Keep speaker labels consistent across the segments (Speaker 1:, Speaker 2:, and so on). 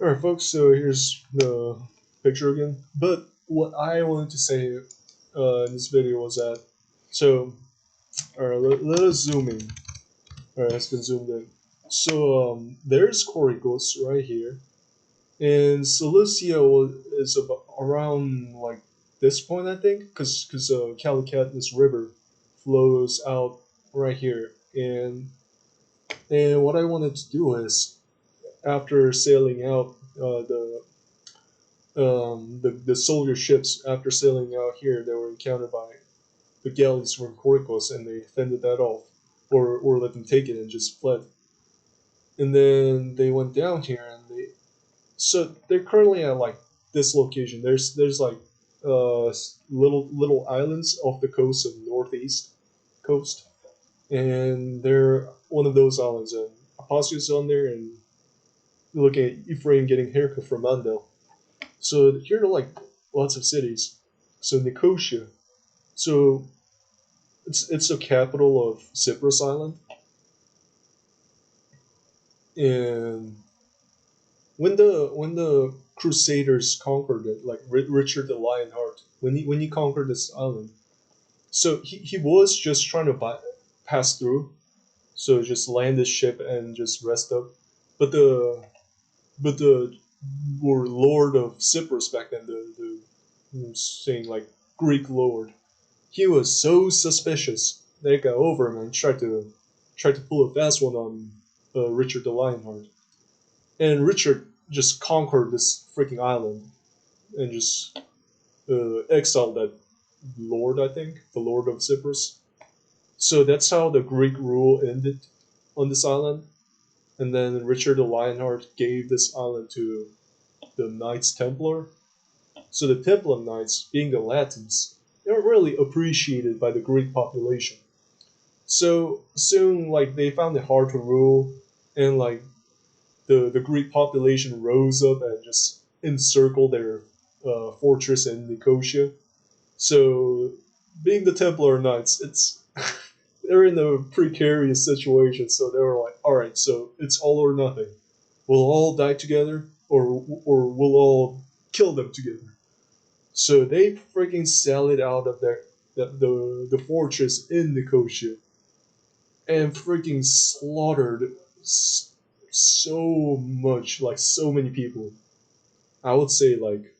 Speaker 1: Alright, folks, so here's the picture again. But what I wanted to say in this video was that, so, alright, let us zoom in. Alright, it's been zoomed in. So, there's Corycos right here, and Cilicia is about around like this point, I think, because Calicut, this river, flows out right here. And what I wanted to do is, after sailing out the soldier ships after sailing out here, they were encountered by the galleys from Corycos, and they fended that off, or let them take it and just fled. And then they went down here, and they're currently at like this location. There's like little islands off the coast of northeast coast, and they're one of those islands. And Apasios on there, and looking at Ephraim getting haircut from Mandel. So here are like lots of cities. So Nicosia. So it's the capital of Cyprus Island. And when the Crusaders conquered it, like Richard the Lionheart, when he conquered this island, so he was just trying to pass through, so just land his ship and just rest up. But the were Lord of Cyprus back then, the saying like Greek Lord, he was so suspicious they got over him and tried to pull a fast one on Richard the Lionheart. And Richard just conquered this freaking island and just exiled that lord, I think, the Lord of Cyprus. So that's how the Greek rule ended on this island. And then Richard the Lionheart gave this island to the Knights Templar. So the Templar Knights, being the Latins, they were really appreciated by the Greek population. So soon, like they found it hard to rule, and like the Greek population rose up and just encircled their fortress in Nicosia. So, being the Templar Knights, it's they're in a precarious situation. So they were like, "All right, so it's all or nothing. We'll all die together, or we'll all kill them together." So they freaking sallied out of the fortress in Nicosia and freaking slaughtered so much, like so many people. I would say like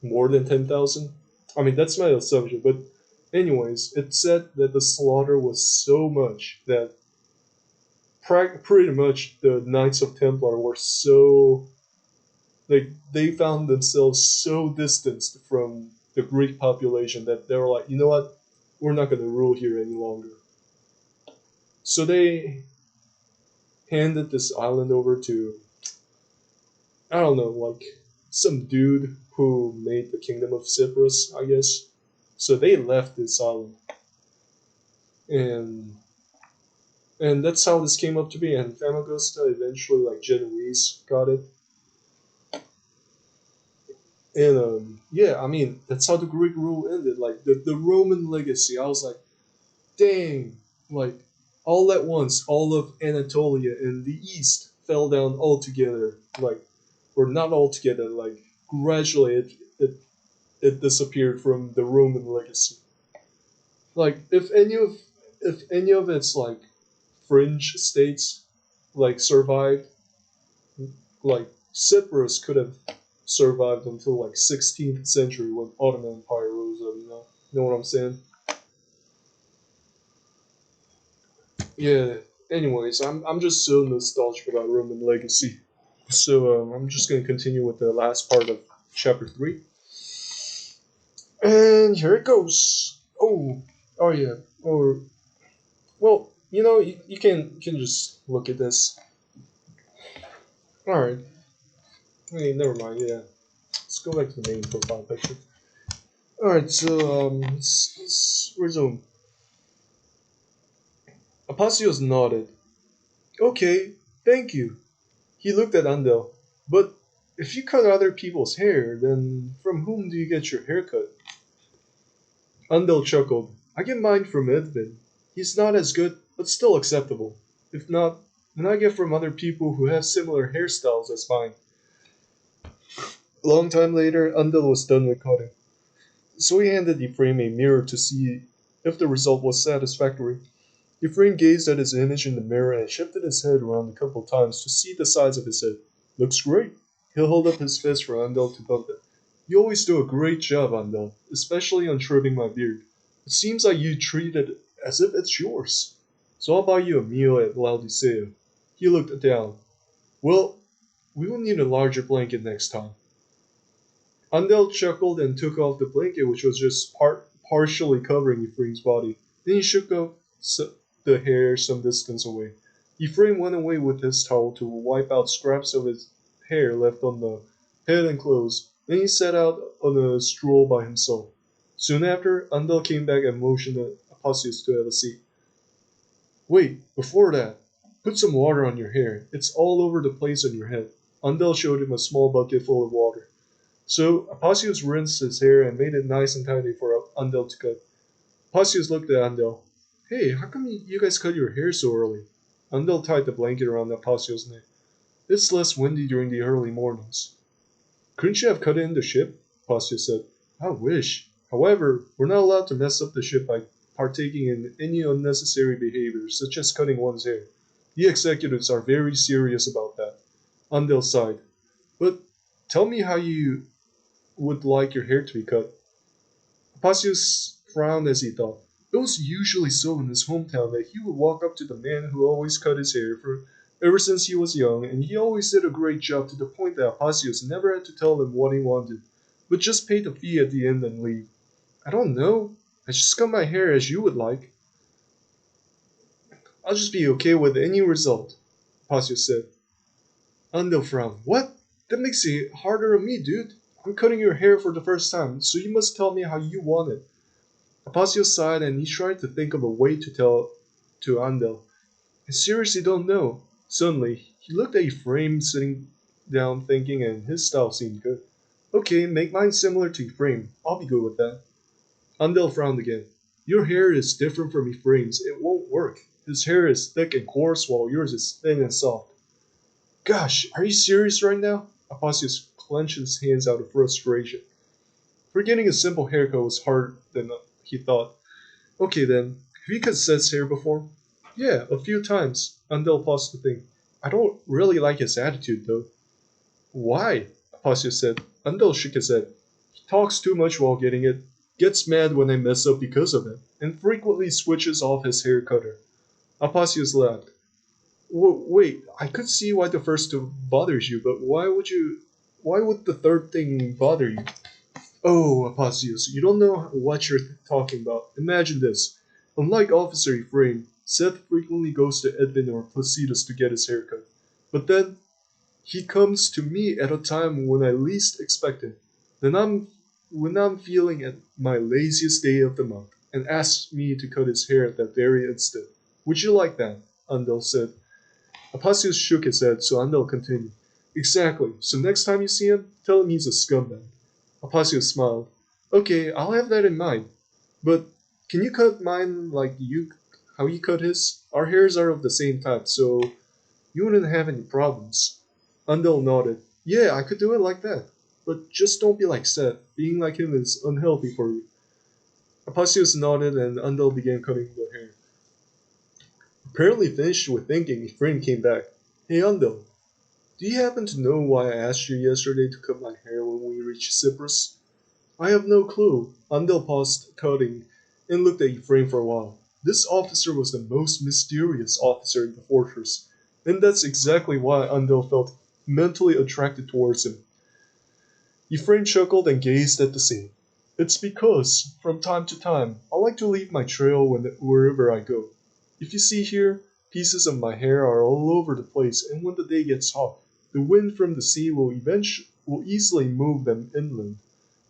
Speaker 1: more than 10,000. I mean, that's my assumption, but anyways, it said that the slaughter was so much that pretty much the Knights of Templar were so like they found themselves so distanced from the Greek population that they were like, you know what, we're not going to rule here any longer. So they handed this island over to, I don't know, like some dude who made the Kingdom of Cyprus, I guess. So they left this island, and and that's how this came up to be. And Famagusta eventually, like Genoese, got it. And yeah, I mean that's how the Greek rule ended. Like the Roman legacy, I was like, dang, like all at once, all of Anatolia in the east fell down altogether. Like, or not altogether. Like gradually, it disappeared from the Roman legacy. Like if any of its like fringe states like survived, like Cyprus could have survived until like 16th century when Ottoman Empire rose up. You know what I'm saying? Yeah. Anyways, I'm just so nostalgic about Roman legacy. So I'm just gonna continue with the last part of chapter 3, and here it goes. Oh yeah. Or well, you can just look at this. All right. Hey, never mind. Yeah, let's go back to the main profile picture. All right. So let's resume. Apasios nodded. Okay, thank you. He looked at Andel. But if you cut other people's hair, then from whom do you get your haircut? Andel chuckled. I get mine from Edvin. He's not as good, but still acceptable. If not, than I get from other people who have similar hairstyles as mine. A long time later, Undel was done with cutting. So he handed Ephraim a mirror to see if the result was satisfactory. Ephraim gazed at his image in the mirror and shifted his head around a couple of times to see the size of his head. Looks great. He'll hold up his fist for Andel to bump it. You always do a great job, Andel, especially on trimming my beard. It seems like you treat it as if it's yours. So I'll buy you a meal at Laodicea. He looked down. Well, we will need a larger blanket next time. Andel chuckled and took off the blanket, which was just partially covering Ephraim's body. Then he shook off the hair some distance away. Ephraim went away with his towel to wipe out scraps of his hair left on the head and clothes. Then he set out on a stroll by himself. Soon after, Andel came back and motioned at Apossius to have a seat. Wait, before that, put some water on your hair. It's all over the place on your head. Andel showed him a small bucket full of water. So Apossius rinsed his hair and made it nice and tidy for Andel to cut. Apossius looked at Andel. Hey, how come you guys cut your hair so early? Andel tied the blanket around Apossios' neck. It's less windy during the early mornings. Couldn't you have cut it in the ship? Apossios said. I wish. However, we're not allowed to mess up the ship by partaking in any unnecessary behavior, such as cutting one's hair. The executives are very serious about that. Andel sighed. But tell me how you would like your hair to be cut. Apossios frowned as he thought. It was usually so in his hometown that he would walk up to the man who always cut his hair for ever since he was young, and he always did a great job to the point that Apossios never had to tell him what he wanted, but just pay the fee at the end and leave. I don't know. I just cut my hair as you would like. I'll just be okay with any result, Apossios said. Andel frowned. What? That makes it harder on me, dude. I'm cutting your hair for the first time, so you must tell me how you want it. Apossios sighed and he tried to think of a way to tell to Andel. I seriously don't know. Suddenly, he looked at Ephraim sitting down thinking and his style seemed good. Okay, make mine similar to Ephraim. I'll be good with that. Andel frowned again. Your hair is different from Ephraim's. It won't work. His hair is thick and coarse while yours is thin and soft. Gosh, are you serious right now? Apossios clenched his hands out of frustration. Forgetting a simple haircut was harder than he thought. Okay then, have you cut Seth's hair before? Yeah, a few times. Andel paused to think. I don't really like his attitude though. Why? Apossios said. Andel shook his head. He talks too much while getting it, gets mad when I mess up because of it, and frequently switches off his hair cutter. Apossios laughed. Wait, I could see why the first two bothers you, but why would the third thing bother you? Oh, Apossios, you don't know what you're talking about. Imagine this. Unlike Officer Ephraim, Seth frequently goes to Edvin or Placidus to get his haircut. But then, he comes to me at a time when I least expect it. When I'm feeling at my laziest day of the month, and asks me to cut his hair at that very instant. Would you like that? Andel said. Apossios shook his head, so Andel continued. Exactly. So next time you see him, tell him he's a scumbag. Apossios smiled. Okay, I'll have that in mind. But can you cut mine like how you cut his? Our hairs are of the same type, so you wouldn't have any problems. Andel nodded. Yeah, I could do it like that. But just don't be like Seth. Being like him is unhealthy for you. Apossios nodded and Andel began cutting the hair. Apparently finished with thinking, Ephraim came back. Hey Andel, do you happen to know why I asked you yesterday to cut my hair when we reached Cyprus? I have no clue. Andel paused cutting and looked at Ephraim for a while. This officer was the most mysterious officer in the fortress, and that's exactly why Andel felt mentally attracted towards him. Ephraim chuckled and gazed at the scene. It's because, from time to time, I like to leave my trail wherever I go. If you see here, pieces of my hair are all over the place, and when the day gets hot, the wind from the sea will easily move them inland,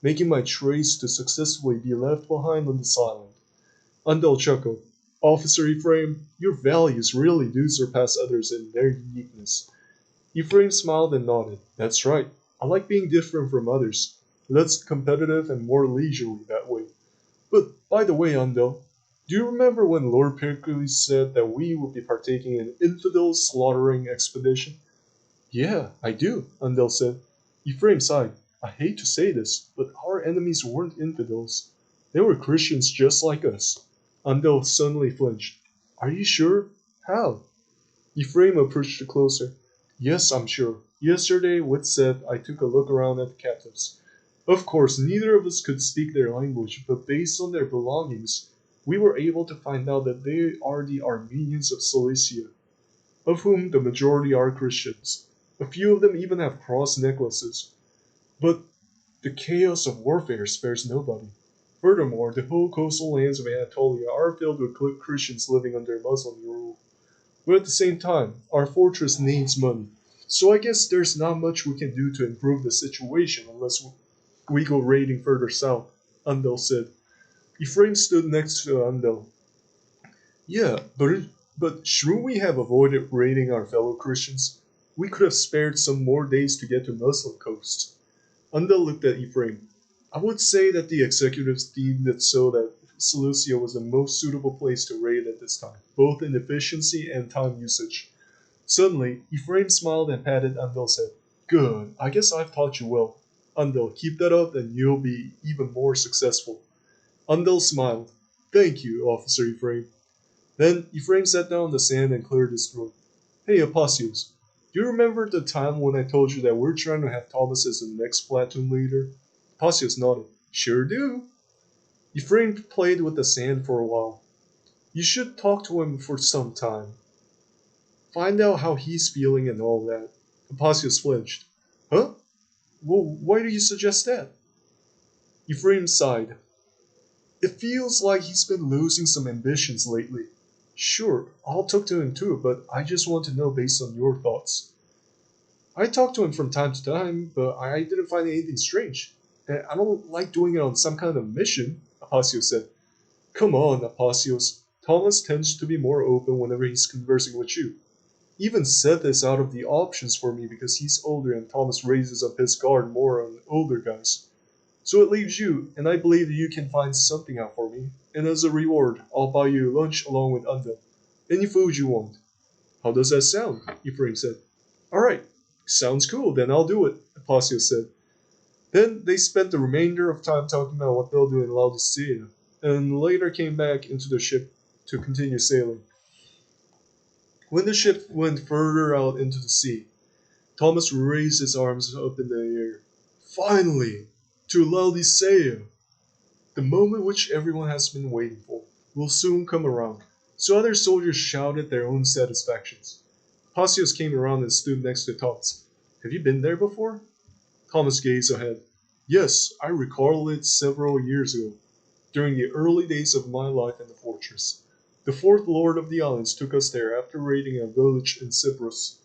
Speaker 1: making my trace to successfully be left behind on this island. Andel chuckled. Officer Ephraim, your values really do surpass others in their uniqueness. Ephraim smiled and nodded. That's right. I like being different from others. Less competitive and more leisurely that way. But, by the way, Andel, Do you remember when Lord Pericles said that we would be partaking in an infidel slaughtering expedition? Yeah, I do, Undel said. Ephraim sighed. I hate to say this, but our enemies weren't infidels. They were Christians just like us. Undel suddenly flinched. Are you sure? How? Ephraim approached closer. Yes, I'm sure. Yesterday, with Seth, I took a look around at the captives. Of course, neither of us could speak their language, but based on their belongings, we were able to find out that they are the Armenians of Cilicia, of whom the majority are Christians. A few of them even have cross necklaces. But the chaos of warfare spares nobody. Furthermore, the whole coastal lands of Anatolia are filled with Christians living under Muslim rule. But at the same time, our fortress needs money. So I guess there's not much we can do to improve the situation unless we go raiding further south, Undel said. Ephraim stood next to Undel. Yeah, but shouldn't we have avoided raiding our fellow Christians? We could have spared some more days to get to Muslim coast. Undel looked at Ephraim. I would say that the executives deemed it so that Seleucia was the most suitable place to raid at this time, both in efficiency and time usage. Suddenly, Ephraim smiled and patted Undel's head. Good, I guess I've taught you well. Undel, keep that up and you'll be even more successful. Undel smiled. Thank you, Officer Ephraim. Then Ephraim sat down on the sand and cleared his throat. Hey, Apasios, do you remember the time when I told you that we're trying to have Thomas as the next platoon leader? Apasios nodded. Sure do. Ephraim played with the sand for a while. You should talk to him for some time. Find out how he's feeling and all that. Apasios flinched. Huh? Well, why do you suggest that? Ephraim sighed. It feels like he's been losing some ambitions lately. Sure, I'll talk to him too, but I just want to know based on your thoughts. I talk to him from time to time, but I didn't find anything strange. And I don't like doing it on some kind of mission, Apasios said. Come on, Apasios. Thomas tends to be more open whenever he's conversing with you. Even Seth is out of the options for me because he's older and Thomas raises up his guard more on older guys. So it leaves you, and I believe that you can find something out for me. And as a reward, I'll buy you lunch along with Unda. Any food you want. How does that sound? Ephraim said. Alright, sounds cool, then I'll do it, Apasios said. Then they spent the remainder of time talking about what they'll do in Laodicea, and later came back into the ship to continue sailing. When the ship went further out into the sea, Thomas raised his arms up in the air. Finally! To Laodicea! The moment which everyone has been waiting for will soon come around. So other soldiers shouted their own satisfactions. Pasios came around and stood next to Thomas. Have you been there before? Thomas gazed ahead. Yes, I recall it several years ago, during the early days of my life in the fortress. The fourth lord of the islands took us there after raiding a village in Cyprus.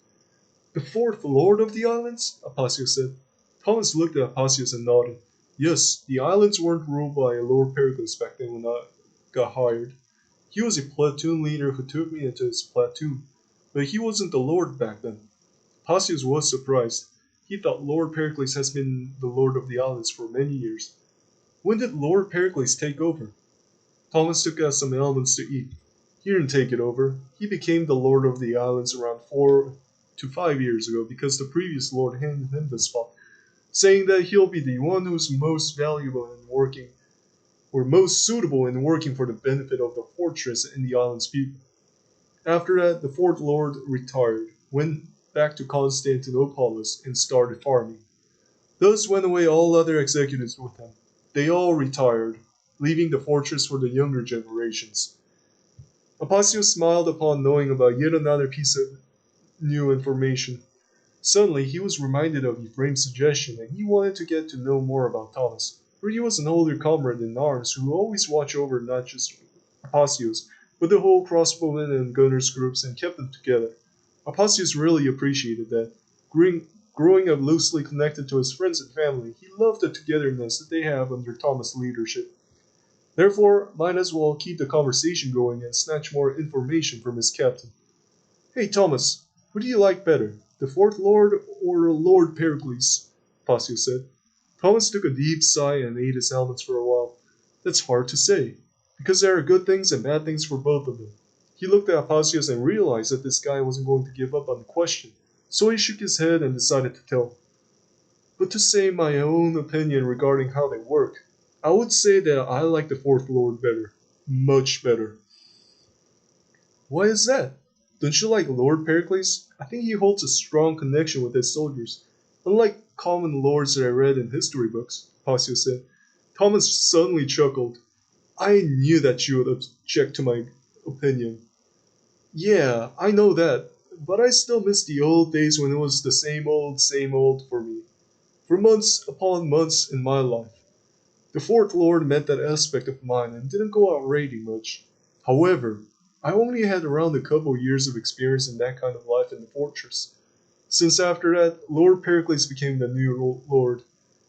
Speaker 1: The fourth lord of the islands? Apasios said. Thomas looked at Apasios and nodded. Yes, the islands weren't ruled by Lord Pericles back then when I got hired. He was a platoon leader who took me into his platoon, but he wasn't the lord back then. Apasios was surprised. He thought Lord Pericles has been the lord of the islands for many years. When did Lord Pericles take over? Thomas took us some elements to eat. He didn't take it over. He became the lord of the islands around 4 to 5 years ago because the previous lord handed him the spot, saying that he'll be the one who's most valuable in working, or most suitable in working for the benefit of the fortress and the island's people. After that, the fourth lord retired, went back to Constantinopolis, and started farming. Thus went away all other executives with him. They all retired, leaving the fortress for the younger generations. Apasios smiled upon knowing about yet another piece of new information. Suddenly, he was reminded of Ephraim's suggestion, and he wanted to get to know more about Thomas, for he was an older comrade in arms who always watched over not just Apasios, but the whole crossbowmen and gunners groups and kept them together. Apasios really appreciated that. Growing up loosely connected to his friends and family, he loved the togetherness that they have under Thomas' leadership. Therefore, might as well keep the conversation going and snatch more information from his captain. Hey, Thomas, who do you like better, the fourth lord or Lord Pericles? Pasio said. Thomas took a deep sigh and ate his almonds for a while. That's hard to say, because there are good things and bad things for both of them. He looked at Apacios and realized that this guy wasn't going to give up on the question, so he shook his head and decided to tell. But to say my own opinion regarding how they work, I would say that I like the Fourth Lord better. Much better. Why is that? Don't you like Lord Pericles? I think he holds a strong connection with his soldiers. Unlike common lords that I read in history books, Pasio said. Thomas suddenly chuckled. I knew that you would object to my opinion. Yeah, I know that, but I still miss the old days when it was the same old for me. For months upon months in my life. The Fourth Lord met that aspect of mine and didn't go out raiding much. However, I only had around a couple years of experience in that kind of life in the fortress. Since after that, Lord Pericles became the new lord.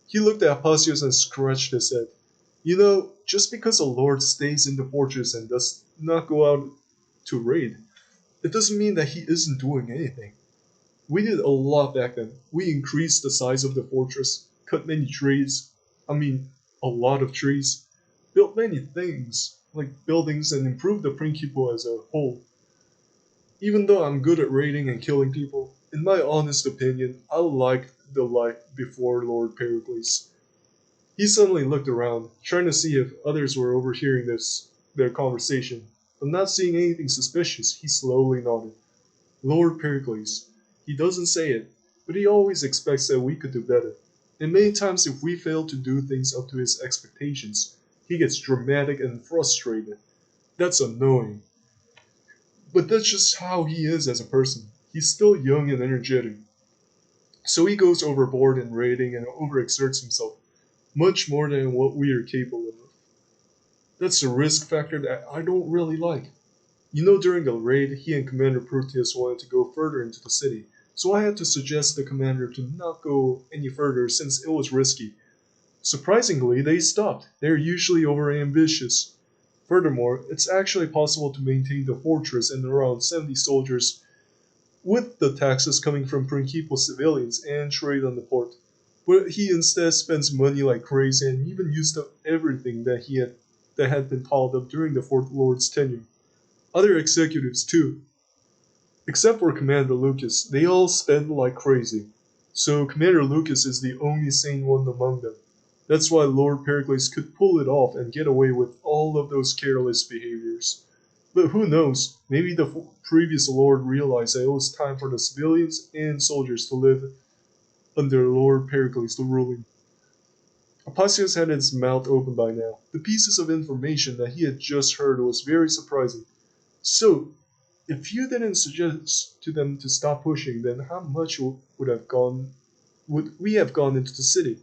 Speaker 1: He looked at Apacios and scratched his head. You know, just because a lord stays in the fortress and does not go out to raid, it doesn't mean that he isn't doing anything. We did a lot back then. We increased the size of the fortress, cut many trees, I mean, a lot of trees, built many things, like buildings, and improved the Principe as a whole. Even though I'm good at raiding and killing people, in my honest opinion, I liked the life before Lord Pericles. He suddenly looked around, trying to see if others were overhearing their conversation, but not seeing anything suspicious, he slowly nodded. Lord Pericles. He doesn't say it, but he always expects that we could do better. And many times, if we fail to do things up to his expectations, he gets dramatic and frustrated. That's annoying. But that's just how he is as a person. He's still young and energetic. So he goes overboard in raiding and overexerts himself, much more than what we are capable of. That's a risk factor that I don't really like. You know, during the raid, he and Commander Proteus wanted to go further into the city, so I had to suggest the commander to not go any further since it was risky. Surprisingly, they stopped. They're usually overambitious. Furthermore, it's actually possible to maintain the fortress and around 70 soldiers with the taxes coming from Principal civilians and trade on the port. But he instead spends money like crazy and even used up everything that had been piled up during the Fourth Lord's tenure. Other executives too, except for Commander Lucas, they all spend like crazy. So Commander Lucas is the only sane one among them. That's why Lord Pericles could pull it off and get away with all of those careless behaviors. But who knows, maybe the previous Lord realized that it was time for the civilians and soldiers to live under Lord Pericles' ruling. Apacios had his mouth open by now. The pieces of information that he had just heard was very surprising. So, if you didn't suggest to them to stop pushing, then how much would we have gone into the city?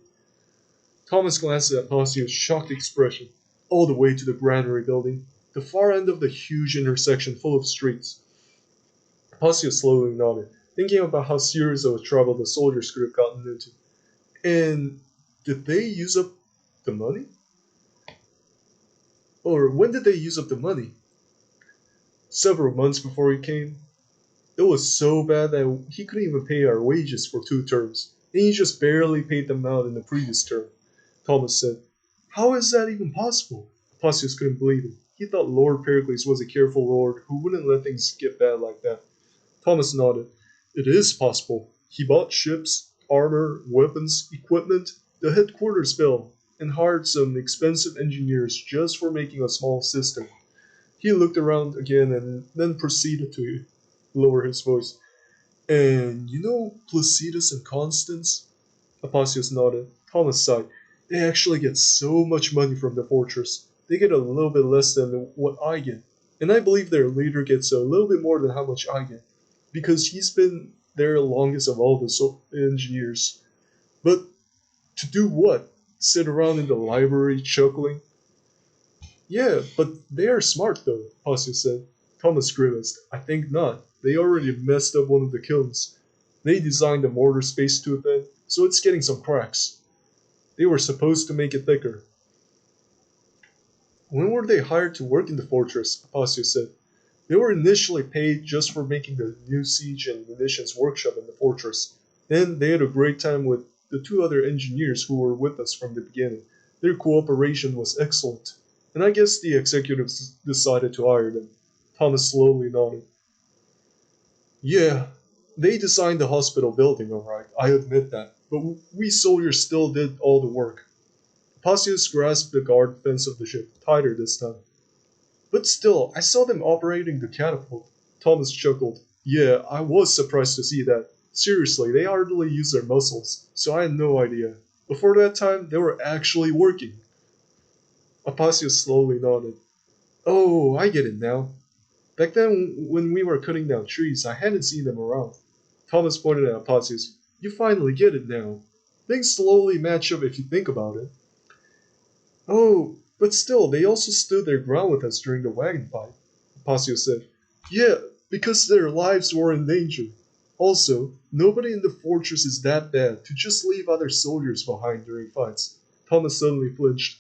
Speaker 1: Thomas glanced at Pasio's shocked expression, all the way to the granary building, the far end of the huge intersection full of streets. Pasio slowly nodded, thinking about how serious of a trouble the soldiers could have gotten into. And did they use up the money? Or when did they use up the money? Several months before he came. It was so bad that he couldn't even pay our wages for 2 terms, and he just barely paid them out in the previous term. Thomas said, How is that even possible? Paisius couldn't believe it. He thought Lord Pericles was a careful lord who wouldn't let things get bad like that. Thomas nodded. It is possible. He bought ships, armor, weapons, equipment, the headquarters bill, and hired some expensive engineers just for making a small system. He looked around again and then proceeded to lower his voice. And you know Placidus and Constance? Apacius nodded. Thomas sighed. They actually get so much money from the fortress. They get a little bit less than what I get. And I believe their leader gets a little bit more than how much I get. Because he's been there the longest of all the engineers. But to do what? Sit around in the library chuckling? Yeah, but they are smart though, Pacius said. Thomas grimaced. I think not. They already messed up one of the kilns. They designed the mortar space too thin, so it's getting some cracks. They were supposed to make it thicker. When were they hired to work in the fortress? Pacius said. They were initially paid just for making the new siege and munitions workshop in the fortress. Then they had a great time with the 2 other engineers who were with us from the beginning. Their cooperation was excellent. And I guess the executives decided to hire them. Thomas slowly nodded. Yeah, they designed the hospital building, alright, I admit that. But we soldiers still did all the work. Passius grasped the guard fence of the ship, tighter this time. But still, I saw them operating the catapult. Thomas chuckled. Yeah, I was surprised to see that. Seriously, they hardly use their muscles, so I had no idea. Before that time, they were actually working. Apacius slowly nodded. Oh, I get it now. Back then, when we were cutting down trees, I hadn't seen them around. Thomas pointed at Apacius. You finally get it now. Things slowly match up if you think about it. Oh, but still, they also stood their ground with us during the wagon fight, Apacius said. Yeah, because their lives were in danger. Also, nobody in the fortress is that bad to just leave other soldiers behind during fights. Thomas suddenly flinched.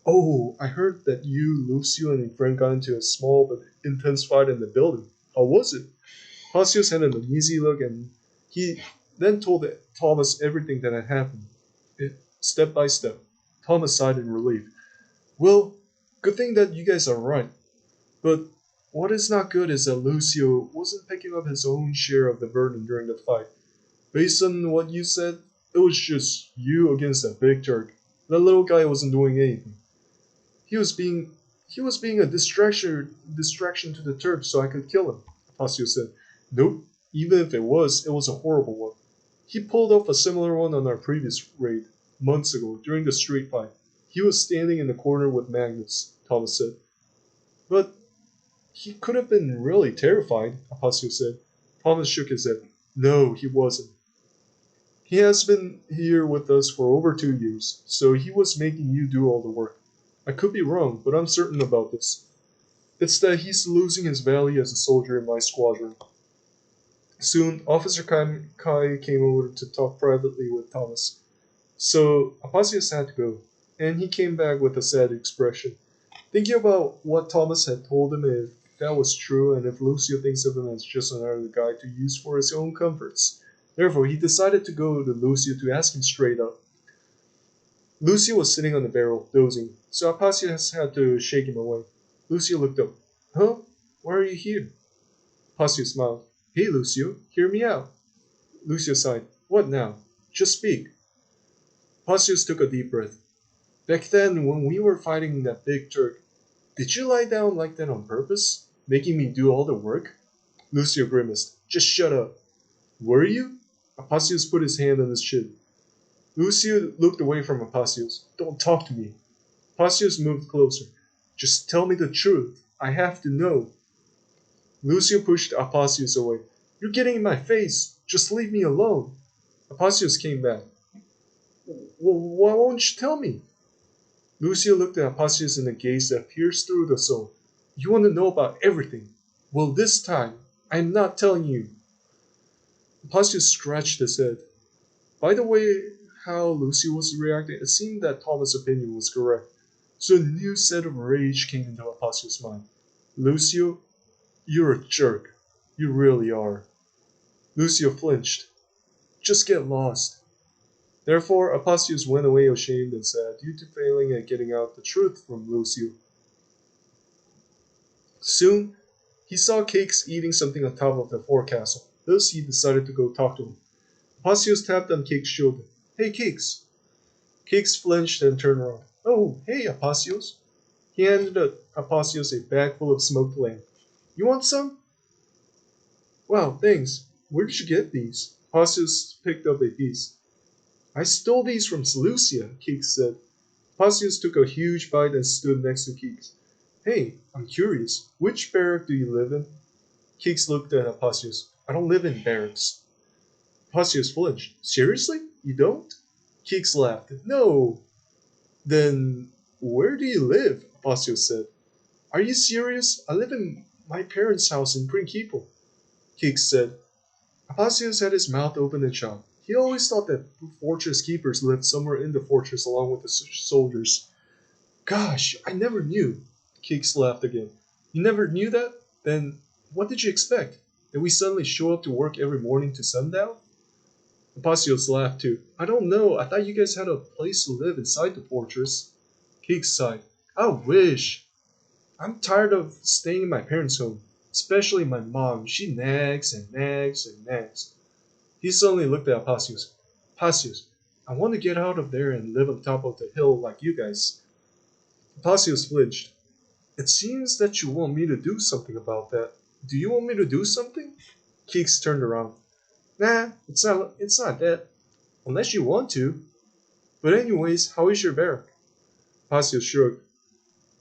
Speaker 1: Oh, I heard that you, Lucio, and your friend got into a small but intense fight in the building. How was it? Pacius had an uneasy look and he then told Thomas everything that had happened, step by step. Thomas sighed in relief. Well, good thing that you guys are right. But what is not good is that Lucio wasn't picking up his own share of the burden during the fight. Based on what you said, it was just you against that big Turk. That little guy wasn't doing anything. He was being he was being a distraction to the Turks so I could kill him, Tasio said. Nope, even if it was a horrible one. He pulled off a similar one on our previous raid, months ago, during the street fight. He was standing in the corner with Magnus, Thomas said. But he could have been really terrified, Apasio said. Thomas shook his head. No, he wasn't. He has been here with us for over 2 years, so he was making you do all the work. I could be wrong, but I'm certain about this. It's that he's losing his value as a soldier in my squadron. Soon, Officer Kai came over to talk privately with Thomas. So, Apasius had to go, and he came back with a sad expression. Thinking about what Thomas had told him, if that was true, and if Lucio thinks of him as just another guy to use for his own comforts. Therefore, he decided to go to Lucio to ask him straight up. Lucio was sitting on the barrel, dozing, so Apasius had to shake him away. Lucio looked up. Huh? Why are you here? Apasius smiled. Hey, Lucio, hear me out. Lucio sighed. What now? Just speak. Apasius took a deep breath. Back then, when we were fighting that big Turk, did you lie down like that on purpose, making me do all the work? Lucio grimaced. Just shut up. Were you? Apasius put his hand on his chin. Lucio looked away from Apasius. Don't talk to me. Apasius moved closer. Just tell me the truth. I have to know. Lucio pushed Apasius away. You're getting in my face. Just leave me alone. Apasius came back. Well, why won't you tell me? Lucio looked at Apasius in a gaze that pierced through the soul. You want to know about everything. Well, this time, I'm not telling you. Apasius scratched his head. By the way, how Lucio was reacting, it seemed that Thomas' opinion was correct. So a new set of rage came into Apasius' mind. Lucio, you're a jerk. You really are. Lucio flinched. Just get lost. Therefore, Apasius went away ashamed and sad due to failing at getting out the truth from Lucio. Soon, he saw Cakes eating something on top of the forecastle. Thus, he decided to go talk to him. Apasius tapped on Cakes' shoulder. Hey, Cakes. Cakes flinched and turned around. Oh, hey, Apasius. He handed Apasius a bag full of smoked lamb. You want some? Wow, thanks. Where did you get these? Apasius picked up a piece. I stole these from Seleucia, Cakes said. Apasius took a huge bite and stood next to Cakes. Hey, I'm curious. Which barrack do you live in? Cakes looked at Apasius. I don't live in barracks. Apasius flinched. Seriously? You don't? Cakes laughed. No. Then where do you live? Apasius said. Are you serious? I live in my parents' house in Principe. Cakes said. Apasius had his mouth open and shut. He always thought that fortress keepers lived somewhere in the fortress along with the soldiers. Gosh, I never knew. Cakes laughed again. You never knew that? Then what did you expect? That we suddenly show up to work every morning to sundown? Apasios laughed too. I don't know. I thought you guys had a place to live inside the fortress. Cakes sighed. I wish. I'm tired of staying in my parents' home, especially my mom. She nags and nags and nags. He suddenly looked at Apacios. Apacios, I want to get out of there and live on top of the hill like you guys. Apacios flinched. It seems that you want me to do something about that. Do you want me to do something? Keeks turned around. Nah, it's not that. Unless you want to. But anyways, how is your barrack? Apacios shrugged.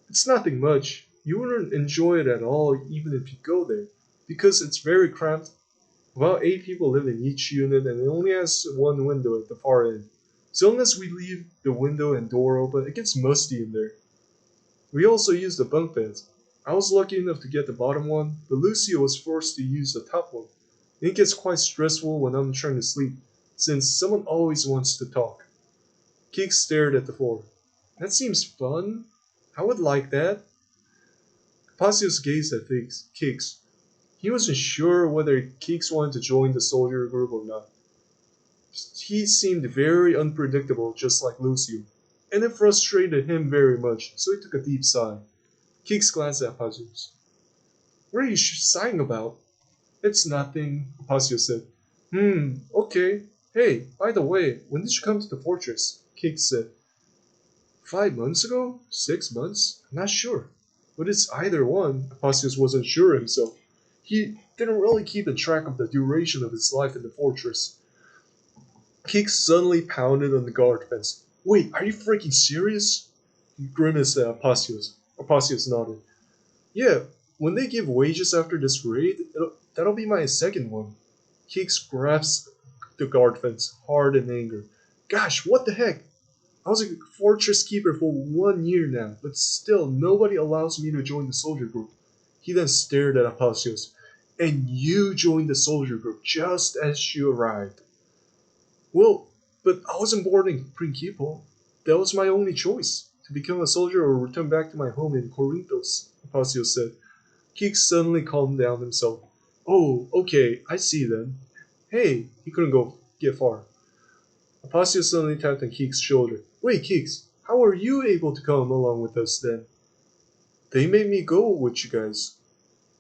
Speaker 1: It's nothing much. You wouldn't enjoy it at all even if you go there, because it's very cramped. About 8 people live in each unit and it only has one window at the far end. So unless we leave the window and door open, it gets musty in there. We also use the bunk beds. I was lucky enough to get the bottom one, but Lucio was forced to use the top one. It gets quite stressful when I'm trying to sleep, since someone always wants to talk. Keeks stared at the floor. That seems fun. I would like that. Passios gazed at Keeks. He wasn't sure whether Keeks wanted to join the soldier group or not. He seemed very unpredictable, just like Lucio, and it frustrated him very much, so he took a deep sigh. Keeks glanced at Passios. What are you sighing about? It's nothing, Passios said. Okay. Hey, by the way, when did you come to the fortress? Keeks said. 5 months ago? 6 months? I'm not sure. But it's either one. Apacius wasn't sure himself. He didn't really keep in track of the duration of his life in the fortress. Keeks suddenly pounded on the guard fence. Wait, are you freaking serious? He grimaced at Apacius. Apacius nodded. Yeah, when they give wages after this raid, that'll be my second one. Keeks grasps the guard fence hard in anger. Gosh, what the heck? I was a fortress keeper for 1 year now, but still nobody allows me to join the soldier group. He then stared at Apacios. And you joined the soldier group just as you arrived. Well, but I wasn't born in Principal. That was my only choice, to become a soldier or return back to my home in Corinthos, Apacios said. Keeks suddenly calmed down himself. Oh, okay, I see then. Hey, he couldn't get far. Apacios suddenly tapped on Keeks' shoulder. Wait, Keeks, how are you able to come along with us then? They made me go with you guys,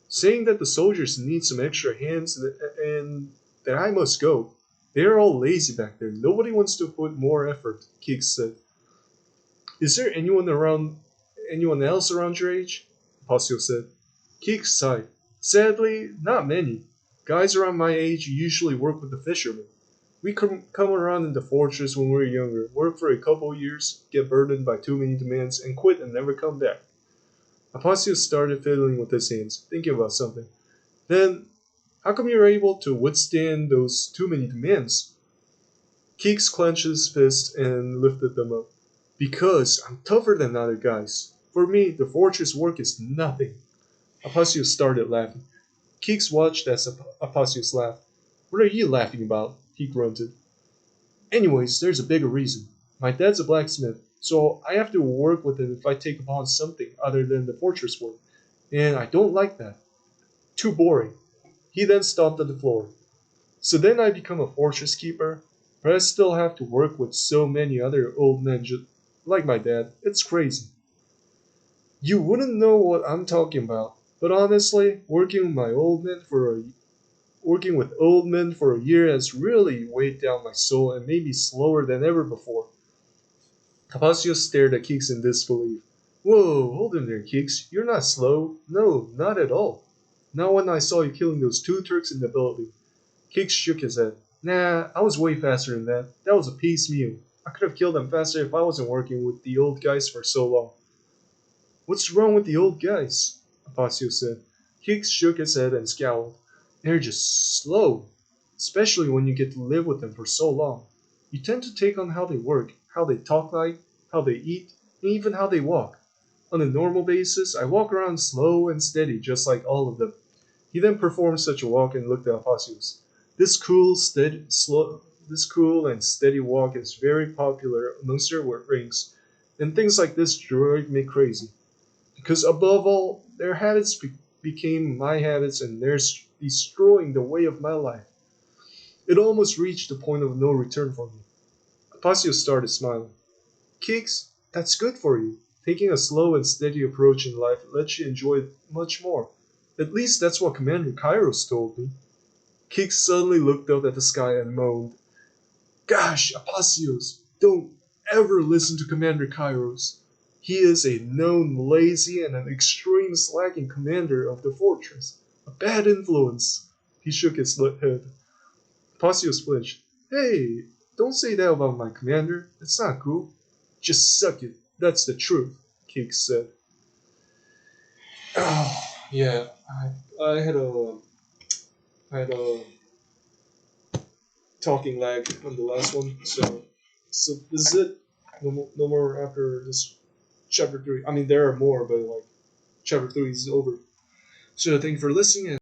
Speaker 1: saying that the soldiers need some extra hands and that I must go. They are all lazy back there. Nobody wants to put more effort, Keeks said. Is there anyone else around your age? Apacios said. Keeks sighed. Sadly, not many. Guys around my age usually work with the fishermen. We come around in the fortress when we were younger, work for a couple years, get burdened by too many demands, and quit and never come back. Apacios started fiddling with his hands, thinking about something. Then, how come you're able to withstand those too many demands? Keeks clenched his fists and lifted them up. Because I'm tougher than other guys. For me, the fortress work is nothing. Apacios started laughing. Keeks watched as Apacios laughed. What are you laughing about? He grunted. Anyways, there's a bigger reason. My dad's a blacksmith, so I have to work with him if I take upon something other than the fortress work. And I don't like that. Too boring. He then stomped on the floor. So then I become a fortress keeper, but I still have to work with so many other old men like my dad. It's crazy. You wouldn't know what I'm talking about, but honestly, working with old men for a year has really weighed down my soul and made me slower than ever before. Tapasio stared at Keeks in disbelief. Whoa, hold on there, Keeks. You're not slow. No, not at all. Not when I saw you killing those 2 Turks in the building. Keeks shook his head. Nah, I was way faster than that. That was a piecemeal. I could have killed them faster if I wasn't working with the old guys for so long. What's wrong with the old guys? Apacio said. Keeks shook his head and scowled. They're just slow, especially when you get to live with them for so long. You tend to take on how they work, how they talk like, how they eat, and even how they walk. On a normal basis, I walk around slow and steady, just like all of them. He then performed such a walk and looked at Apacios. This cool and steady walk is very popular amongst their ranks, and things like this drive me crazy. Because above all, their habits became my habits and they're destroying the way of my life. It almost reached the point of no return for me. Apacio started smiling. Keeks, that's good for you. Taking a slow and steady approach in life lets you enjoy it much more. At least that's what Commander Kairos told me. Keek suddenly looked up at the sky and moaned, "Gosh, Apacios, don't ever listen to Commander Kairos. He is a known lazy and an extreme slacking commander of the fortress. A bad influence." He shook his head. Apacios flinched. "Hey, don't say that about my commander. It's not cool." "Just suck it. That's the truth," Keek said. Oh, yeah. I had a talking lag on the last one, so this is it. No more after this chapter 3. I mean, there are more, but like chapter 3 is over. So thank you for listening. And